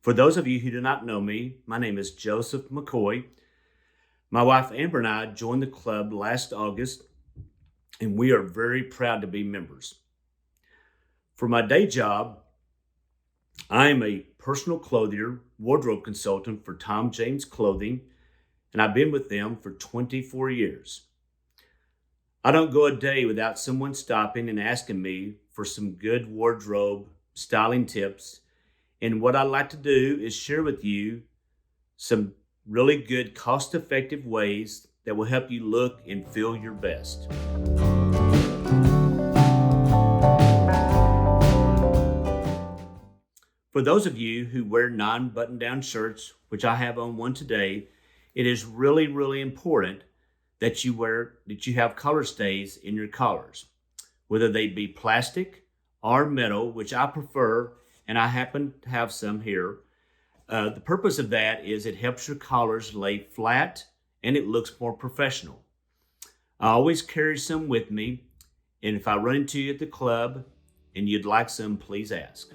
For those of you who do not know me, my name is Joseph McCoy. My wife Amber and I joined the club last August, and we are very proud to be members. For my day job, I am a personal clothier, wardrobe consultant for Tom James Clothing, and I've been with them for 24 years. I don't go a day without someone stopping and asking me for some good wardrobe styling tips. And what I like to do is share with you some really good cost-effective ways that will help you look and feel your best. For those of you who wear non-button-down shirts, which I have on one today, it is really important that you have collar stays in your collars, whether they be plastic or metal, which I prefer, and I happen to have some here. The purpose of that is it helps your collars lay flat and it looks more professional. I always carry some with me, and if I run into you at the club and you'd like some, please ask.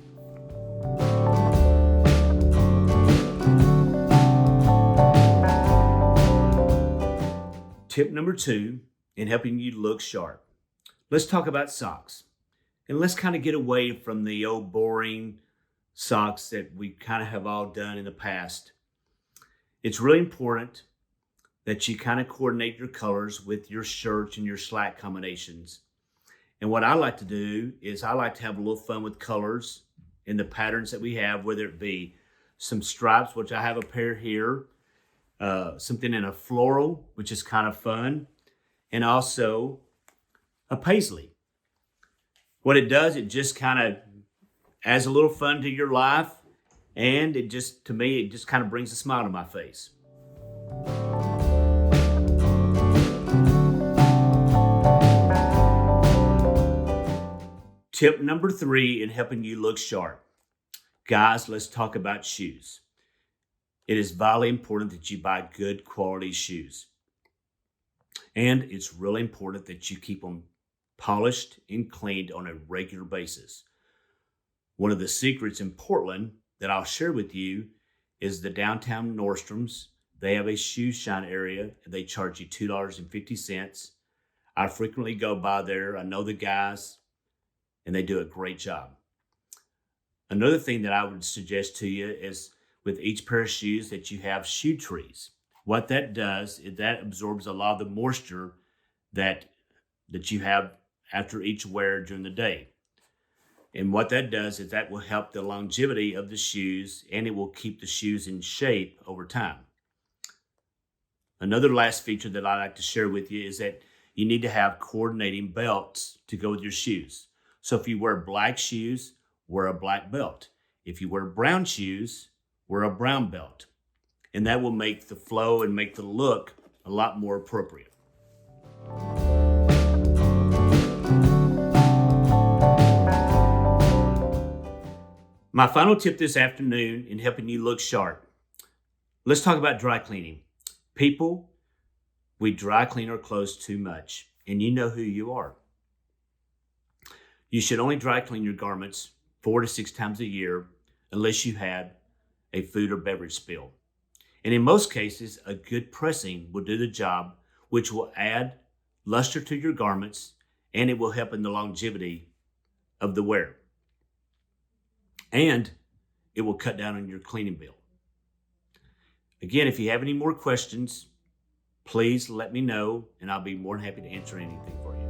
Tip number 2 in helping you look sharp. Let's talk about socks. And let's kind of get away from the old boring socks that we kind of have all done in the past. It's really important that you kind of coordinate your colors with your shirts and your slack combinations. And what I like to do is I like to have a little fun with colors and the patterns that we have, whether it be some stripes, which I have a pair here, something in a floral, which is kind of fun, and also a paisley. What it does, it just kind of adds a little fun to your life, and it just kind of brings a smile to my face. Tip number 3 in helping you look sharp. Guys, let's talk about shoes. It is vitally important that you buy good quality shoes. And it's really important that you keep them polished and cleaned on a regular basis. One of the secrets in Portland that I'll share with you is the downtown Nordstrom's. They have a shoe shine area. They charge you $2.50. I frequently go by there. I know the guys, and they do a great job. Another thing that I would suggest to you is with each pair of shoes that you have shoe trees. What that does is that absorbs a lot of the moisture that you have after each wear during the day. And what that does is that will help the longevity of the shoes, and it will keep the shoes in shape over time. Another last feature that I like to share with you is that you need to have coordinating belts to go with your shoes. So if you wear black shoes, wear a black belt. If you wear brown shoes, wear a brown belt. And that will make the flow and make the look a lot more appropriate. My final tip this afternoon in helping you look sharp. Let's talk about dry cleaning. People, we dry clean our clothes too much, and you know who you are. You should only dry clean your garments 4 to 6 times a year unless you had a food or beverage spill. And in most cases, a good pressing will do the job, which will add luster to your garments, and it will help in the longevity of the wear. And it will cut down on your cleaning bill. Again, if you have any more questions, please let me know, and I'll be more than happy to answer anything for you.